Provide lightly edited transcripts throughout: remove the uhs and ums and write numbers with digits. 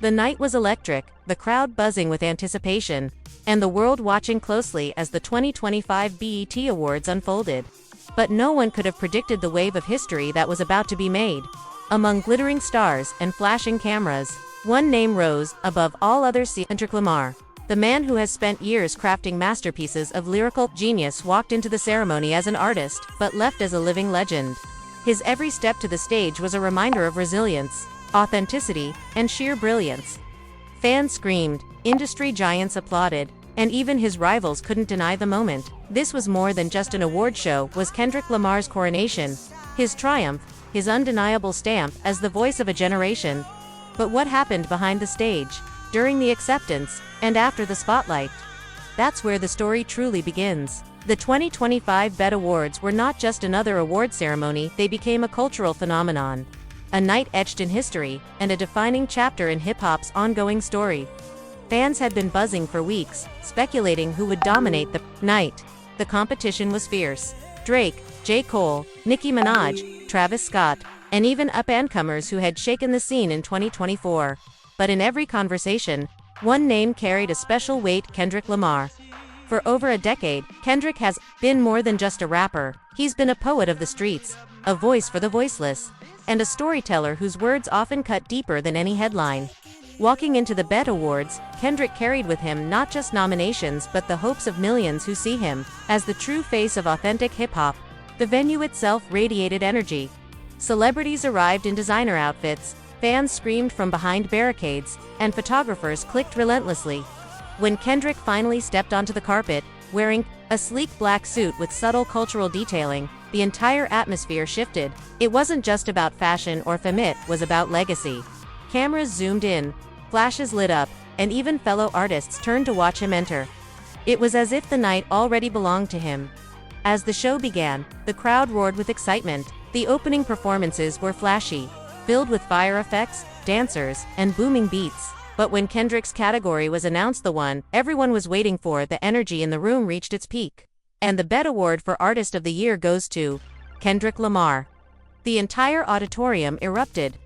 The night was electric, the crowd buzzing with anticipation, and the world watching closely as the 2025 BET Awards unfolded. But no one could have predicted the wave of history that was about to be made. Among glittering stars and flashing cameras, one name rose above all others: Kendrick Lamar. The man who has spent years crafting masterpieces of lyrical genius walked into the ceremony as an artist, but left as a living legend. His every step to the stage was a reminder of resilience, authenticity, and sheer brilliance. Fans screamed, industry giants applauded, and even his rivals couldn't deny the moment. This was more than just an award show, was Kendrick Lamar's coronation, his triumph, his undeniable stamp as the voice of a generation. But what happened behind the stage, during the acceptance, and after the spotlight? That's where the story truly begins. The 2025 BET Awards were not just another award ceremony, they became a cultural phenomenon. A night etched in history, and a defining chapter in hip-hop's ongoing story. Fans had been buzzing for weeks, speculating who would dominate the night. The competition was fierce. Drake, J. Cole, Nicki Minaj, Travis Scott, and even up-and-comers who had shaken the scene in 2024. But in every conversation, one name carried a special weight: Kendrick Lamar. For over a decade, Kendrick has been more than just a rapper. He's been a poet of the streets, a voice for the voiceless, and a storyteller whose words often cut deeper than any headline. Walking into the BET Awards, Kendrick carried with him not just nominations but the hopes of millions who see him as the true face of authentic hip-hop. The venue itself radiated energy. Celebrities arrived in designer outfits, fans screamed from behind barricades, and photographers clicked relentlessly. When Kendrick finally stepped onto the carpet, wearing a sleek black suit with subtle cultural detailing, the entire atmosphere shifted. It wasn't just about fashion or fame, it was about legacy. Cameras zoomed in, flashes lit up, and even fellow artists turned to watch him enter. It was as if the night already belonged to him. As the show began, the crowd roared with excitement. The opening performances were flashy, filled with fire effects, dancers, and booming beats. But when Kendrick's category was announced, the one everyone was waiting for, the energy in the room reached its peak. And the BET Award for Artist of the Year goes to Kendrick Lamar. The entire auditorium erupted.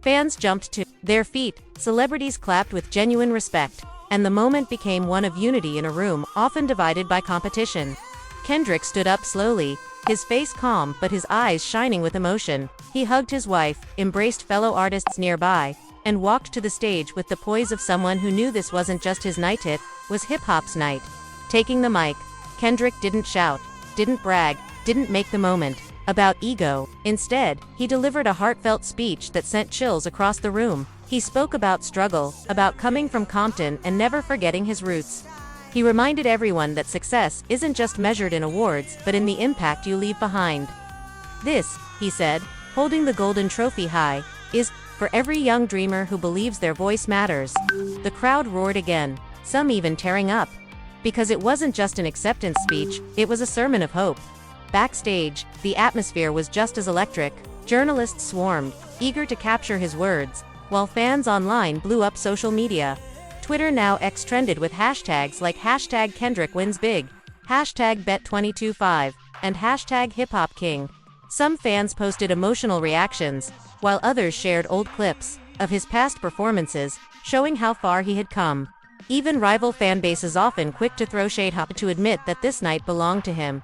Fans jumped to their feet, celebrities clapped with genuine respect, and the moment became one of unity in a room often divided by competition. Kendrick stood up slowly, his face calm but his eyes shining with emotion. He hugged his wife, embraced fellow artists nearby, and walked to the stage with the poise of someone who knew this wasn't just his night, it was hip-hop's night. Taking the mic, Kendrick didn't shout, didn't brag, didn't make the moment about ego. Instead, he delivered a heartfelt speech that sent chills across the room. He spoke about struggle, about coming from Compton and never forgetting his roots. He reminded everyone that success isn't just measured in awards but in the impact you leave behind. This, he said, holding the golden trophy high, is for every young dreamer who believes their voice matters. The crowd roared again, some even tearing up. Because it wasn't just an acceptance speech, it was a sermon of hope. Backstage, the atmosphere was just as electric. Journalists swarmed, eager to capture his words, while fans online blew up social media. Twitter, now X, trended with hashtags like #KendrickWinsBig, #Bet225, and #HipHopKing. Some fans posted emotional reactions, while others shared old clips of his past performances, showing how far he had come. Even rival fanbases often quick to throw shade to admit that this night belonged to him.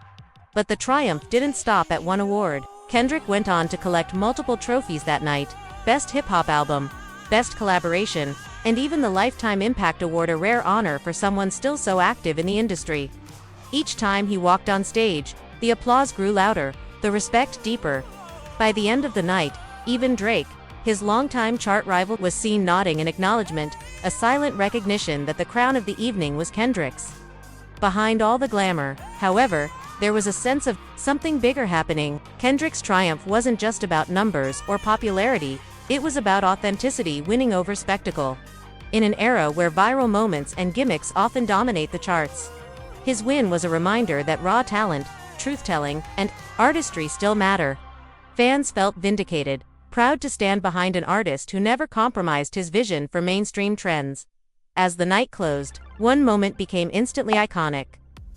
But the triumph didn't stop at one award. Kendrick went on to collect multiple trophies that night: Best Hip Hop Album, Best Collaboration, and even the Lifetime Impact Award, a rare honor for someone still so active in the industry. Each time he walked on stage, the applause grew louder, the respect deeper. By the end of the night, even Drake, his longtime chart rival, was seen nodding in acknowledgement, a silent recognition that the crown of the evening was Kendrick's. Behind all the glamour, however, there was a sense of something bigger happening. Kendrick's triumph wasn't just about numbers or popularity, it was about authenticity winning over spectacle. In an era where viral moments and gimmicks often dominate the charts, his win was a reminder that raw talent, truth-telling, and artistry still matter. Fans felt vindicated, proud to stand behind an artist who never compromised his vision for mainstream trends. As the night closed, one moment became instantly iconic.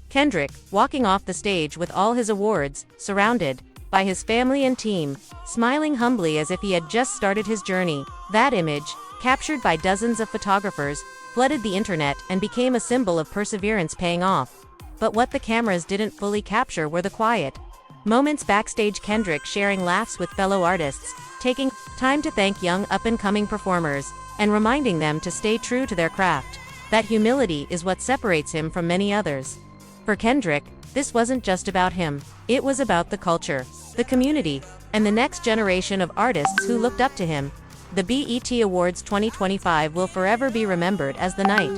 Kendrick, walking off the stage with all his awards, surrounded by his family and team, smiling humbly as if he had just started his journey. That image, captured by dozens of photographers, flooded the internet and became a symbol of perseverance paying off. But what the cameras didn't fully capture were the quiet moments backstage. Kendrick sharing laughs with fellow artists, taking time to thank young up-and-coming performers, and reminding them to stay true to their craft. That humility is what separates him from many others. For Kendrick, this wasn't just about him. It was about the culture, the community, and the next generation of artists who looked up to him. The BET Awards 2025 will forever be remembered as the night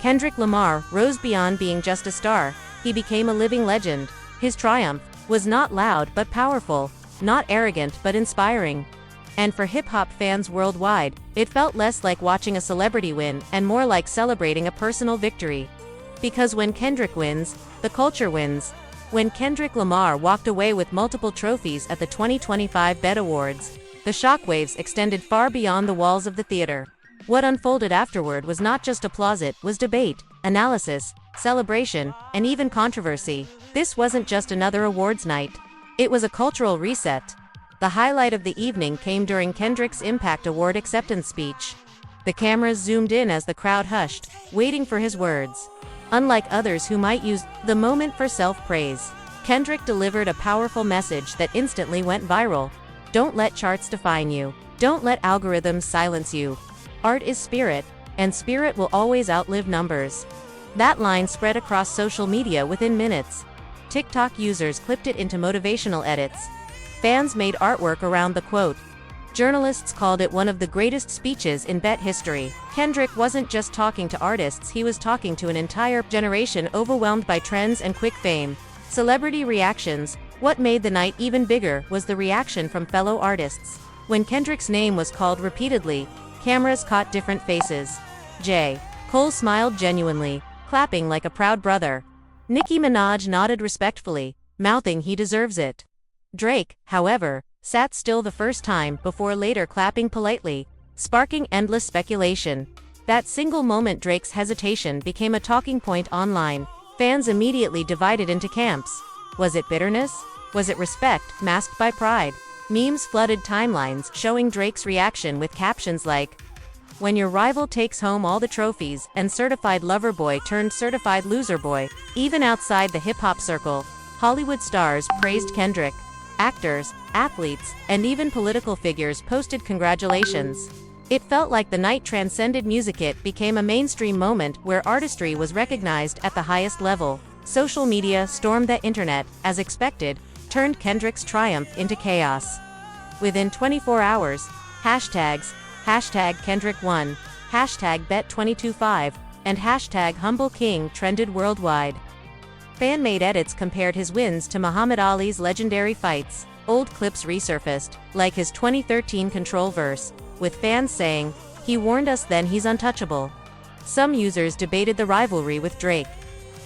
Kendrick Lamar rose beyond being just a star. He became a living legend. His triumph was not loud but powerful, not arrogant but inspiring. And for hip-hop fans worldwide, it felt less like watching a celebrity win and more like celebrating a personal victory. Because when Kendrick wins, the culture wins. When Kendrick Lamar walked away with multiple trophies at the 2025 BET Awards, the shockwaves extended far beyond the walls of the theater. What unfolded afterward was not just applause, it was debate, analysis, celebration, and even controversy. This wasn't just another awards night. It was a cultural reset. The highlight of the evening came during Kendrick's Impact Award acceptance speech. The cameras zoomed in as the crowd hushed, waiting for his words. Unlike others who might use the moment for self-praise, Kendrick delivered a powerful message that instantly went viral. Don't let charts define you. Don't let algorithms silence you. Art is spirit, and spirit will always outlive numbers. That line spread across social media within minutes. TikTok users clipped it into motivational edits. Fans made artwork around the quote. Journalists called it one of the greatest speeches in BET history. Kendrick wasn't just talking to artists, he was talking to an entire generation overwhelmed by trends and quick fame. Celebrity reactions. What made the night even bigger was the reaction from fellow artists. When Kendrick's name was called repeatedly, cameras caught different faces. J. Cole smiled genuinely, clapping like a proud brother. Nicki Minaj nodded respectfully, mouthing he deserves it. Drake, however, sat still the first time before later clapping politely, sparking endless speculation. That single moment, Drake's hesitation, became a talking point online. Fans immediately divided into camps. Was it bitterness? Was it respect, masked by pride? Memes flooded timelines, showing Drake's reaction with captions like, "When your rival takes home all the trophies," and "Certified Lover Boy turned Certified Loser Boy." Even outside the hip-hop circle, Hollywood stars praised Kendrick. Actors, athletes, and even political figures posted congratulations. It felt like the night transcended music. It became a mainstream moment where artistry was recognized at the highest level. Social media stormed the internet, as expected, turned Kendrick's triumph into chaos. Within 24 hours, hashtags, #KendrickWon, #BET225, and #HumbleKing trended worldwide. Fan-made edits compared his wins to Muhammad Ali's legendary fights. Old clips resurfaced, like his 2013 Control verse, with fans saying, "He warned us then, he's untouchable." Some users debated the rivalry with Drake.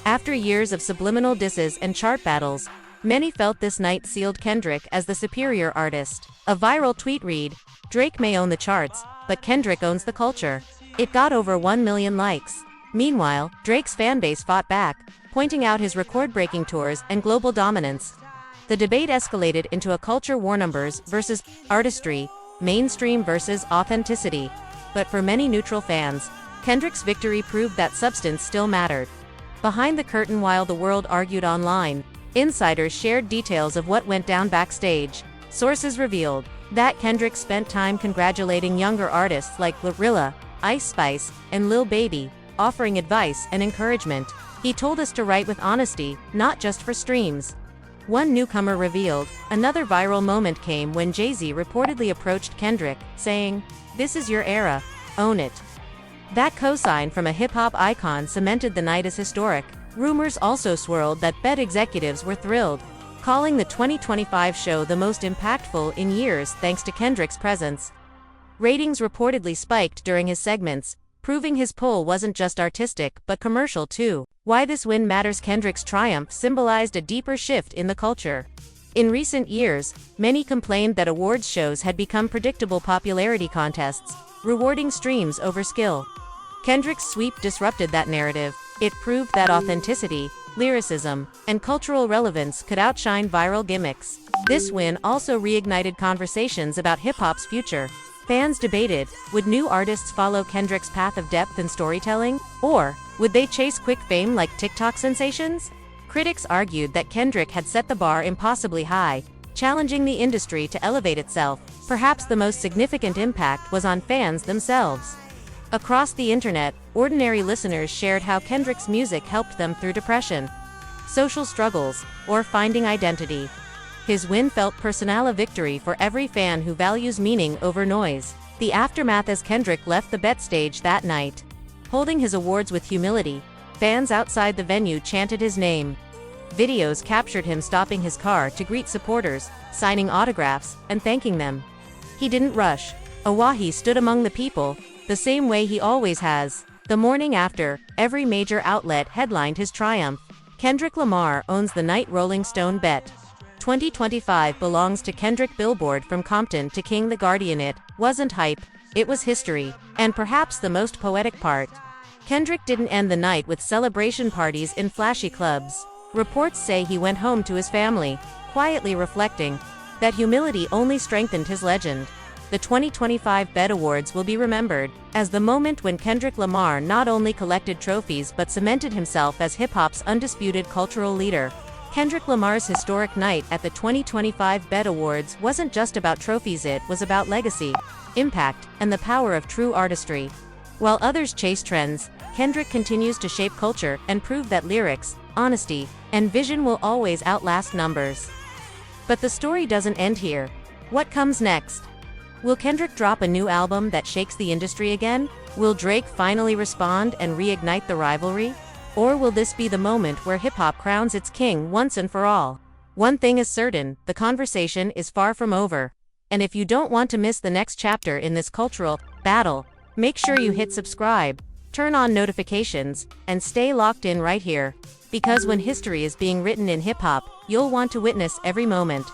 After years of subliminal disses and chart battles, many felt this night sealed Kendrick as the superior artist. A viral tweet read, "Drake may own the charts, but Kendrick owns the culture." It got over 1 million likes. Meanwhile, Drake's fanbase fought back, pointing out his record-breaking tours and global dominance. The debate escalated into a culture war: numbers versus artistry, mainstream versus authenticity. But for many neutral fans, Kendrick's victory proved that substance still mattered. Behind the curtain, while the world argued online, insiders shared details of what went down backstage. Sources revealed that Kendrick spent time congratulating younger artists like Glorilla, Ice Spice, and Lil Baby, offering advice and encouragement. "He told us to write with honesty, not just for streams," one newcomer revealed. Another viral moment came when Jay-Z reportedly approached Kendrick, saying, "This is your era, own it." That cosign from a hip-hop icon cemented the night as historic. Rumors also swirled that BET executives were thrilled, calling the 2025 show the most impactful in years thanks to Kendrick's presence. Ratings reportedly spiked during his segments, proving his pull wasn't just artistic but commercial too. Why this win matters: Kendrick's triumph symbolized a deeper shift in the culture. In recent years, many complained that awards shows had become predictable popularity contests, rewarding streams over skill. Kendrick's sweep disrupted that narrative. It proved that authenticity, lyricism, and cultural relevance could outshine viral gimmicks. This win also reignited conversations about hip-hop's future. Fans debated, would new artists follow Kendrick's path of depth and storytelling? Or would they chase quick fame like TikTok sensations? Critics argued that Kendrick had set the bar impossibly high, challenging the industry to elevate itself. Perhaps the most significant impact was on fans themselves. Across the internet, ordinary listeners shared how Kendrick's music helped them through depression, social struggles, or finding identity. His win felt personal victory for every fan who values meaning over noise. The aftermath as Kendrick left the Bet stage that night. Holding his awards with humility, fans outside the venue chanted his name. Videos captured him stopping his car to greet supporters, signing autographs, and thanking them. He didn't rush. He stood among the people, the same way he always has. The morning after, every major outlet headlined his triumph. Kendrick Lamar owns the night Rolling Stone Bet. 2025 belongs to Kendrick. Billboard from Compton to King. The Guardian. It wasn't hype, it was history. And perhaps the most poetic part, Kendrick didn't end the night with celebration parties in flashy clubs. Reports say he went home to his family, quietly reflecting that humility only strengthened his legend. The 2025 Bet Awards will be remembered as the moment when Kendrick Lamar not only collected trophies but cemented himself as hip-hop's undisputed cultural leader. Kendrick Lamar's historic night at the 2025 Bet Awards wasn't just about trophies, it was about legacy, impact, and the power of true artistry. While others chase trends, Kendrick continues to shape culture and prove that lyrics, honesty, and vision will always outlast numbers. But the story doesn't end here. What comes next? Will Kendrick drop a new album that shakes the industry again? Will Drake finally respond and reignite the rivalry? Or will this be the moment where hip-hop crowns its king once and for all? One thing is certain, the conversation is far from over. And if you don't want to miss the next chapter in this cultural battle, make sure you hit subscribe, turn on notifications, and stay locked in right here. Because when history is being written in hip-hop, you'll want to witness every moment.